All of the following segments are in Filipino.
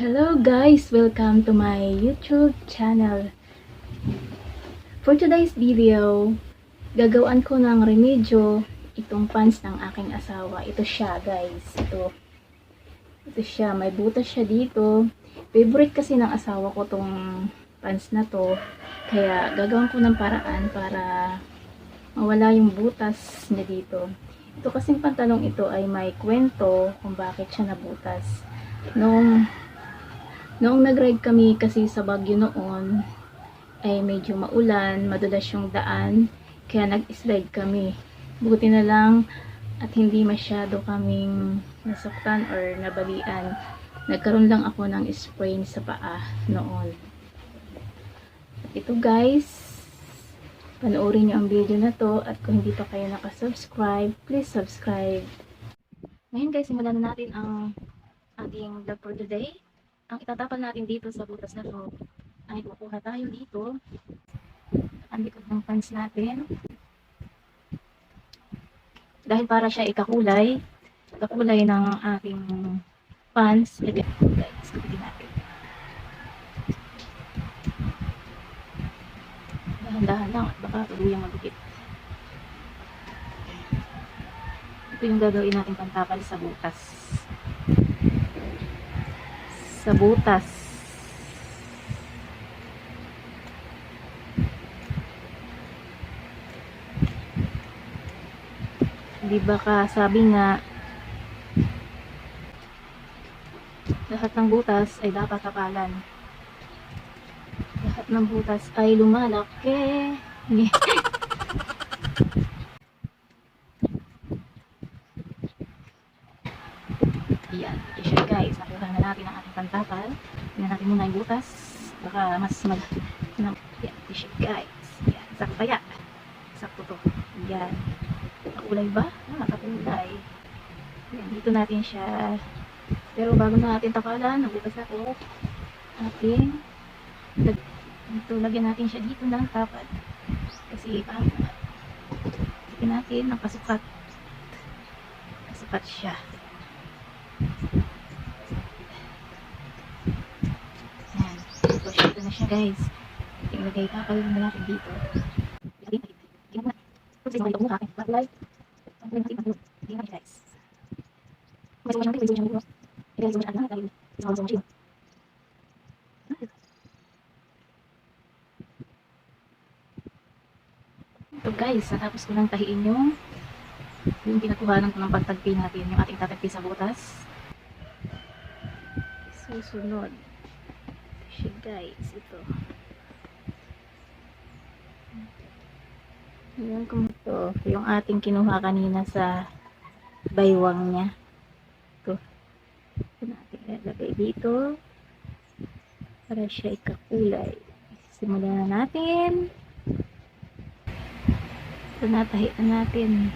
Hello guys! Welcome to my YouTube channel. For today's video, gagawin ko ng remedyo itong pants ng aking asawa. Ito siya guys. Ito siya. May butas siya dito. Favorite kasi ng asawa ko tong pants na to. Kaya gagawin ko ng paraan para mawala yung butas niya dito. Ito kasing pantalong ito ay may kwento kung bakit siya nabutas. Noong nag-ride kami kasi sa Baguio noon, ay medyo maulan, madulas yung daan, kaya nag-slide kami. Buti na lang at hindi masyado kaming nasaktan or nabalian. Nagkaroon lang ako ng sprain sa paa noon. At ito guys, panoorin nyo ang video na to at kung hindi pa kayo nakasubscribe, please subscribe. Ngayon guys, simulan na natin ang ating vlog for today. Ang itatapal natin dito sa butas na to ay kukuha tayo dito ang likod ng pants natin dahil para siya ikakulay ng ating pants. Guys, kulitin natin dahan-dahan lang at baka tuluyang magupit. Ito yung gagawin natin pantapal sa butas. Di ba ka sabi nga lahat ng butas ay dapat tapalan. Lahat ng butas ay lumalaki. Yan, i-share guys. Nakuha na natin ang ating pantapal. Tingnan natin muna yung butas. Baka mas yan, i-share guys. Yan, sakto kaya. Sakto to. Yan. Nakulay ba? Nakakulay. Yan, dito natin siya. Pero bago natin tapalan, nabutas ako. Lagyan natin siya dito ng tapal. Kasi lagyan natin ng kasukat. Kasukat siya. Yan. Ito na siya guys. Ilagay tapal na natin dito. Ito guys, natapos ko lang tahiin yung pinagkuhanan ko ng pagtagpi natin, yung ating tatagpi sa butas. Susunod siya guys, ito. Ayan kung ito, yung ating kinuha kanina sa baywang niya. Ito natin ilagay dito para siya ikakulay. Simulan na natin. Ito natahian natin.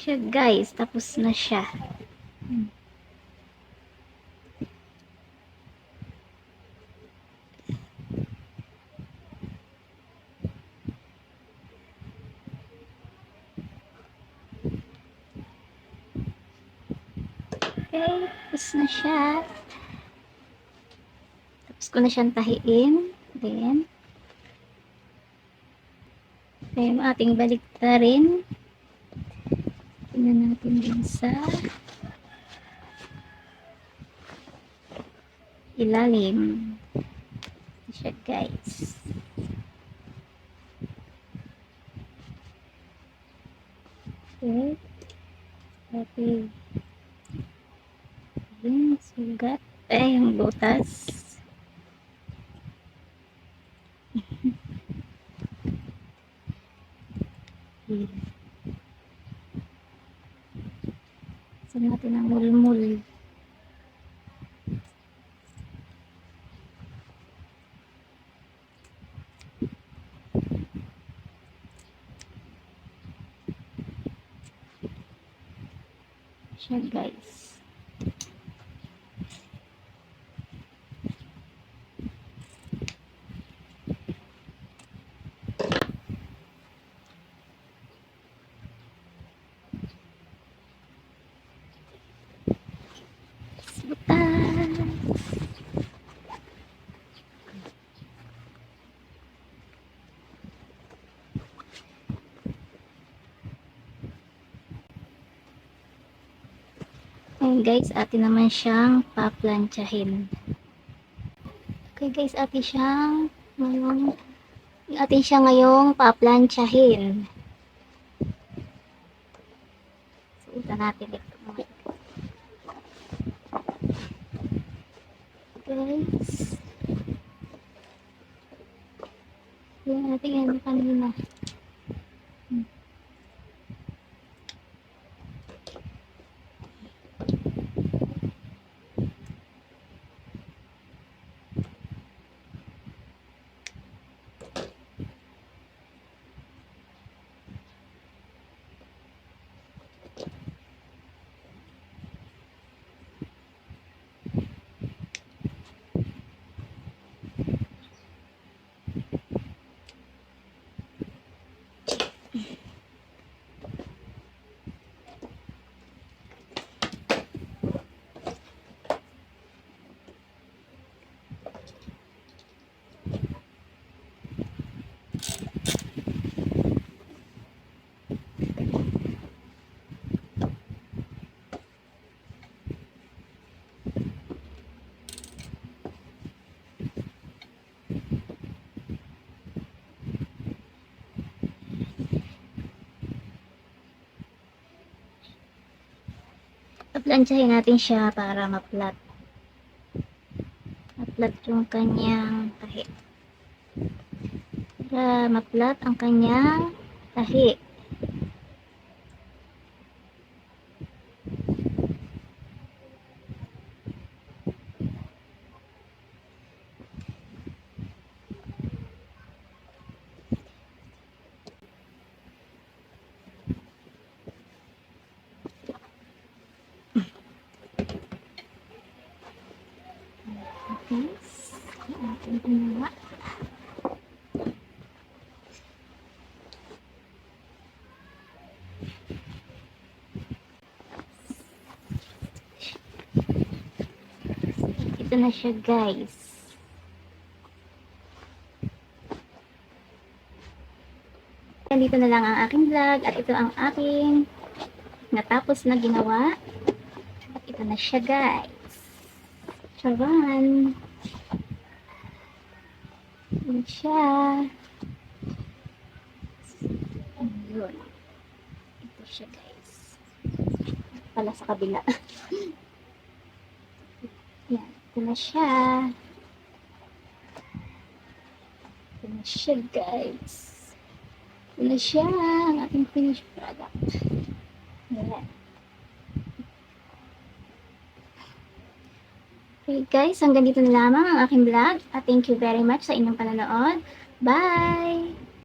siya guys, tapos na siya. Okay, tapos na siya. Tapos ko na siyang tahiin. Then ating baliktarin. Tingnan natin din sa ilalim. Ito siya guys. Okay. Okay. Yung sugat. Yung butas. So natin ang mulmul. Siya guys. Ayan guys, atin naman siyang paplantsahin. Okay guys, atin siya ngayong paplantsahin. Suutan natin ito. Guys. Yan natin yan kanina. Paplantsahin natin siya para maplat. Maplat yung kanyang tahi. Para maplat ang kanyang tahi. Guys, ating ginawa. Ito na siya guys. Dito na lang ang aking vlog at ito ang aking natapos na ginawa. At ito na siya guys. Charan! Yan siya. Ayun. Ito siya guys. Pala sa kabila. Yan. Ito na siya. Ito na siya guys. Ito na siya ang ating finished product. Yan. Okay guys, hanggang dito na lamang ang aking vlog. At thank you very much sa inyong panonood. Bye!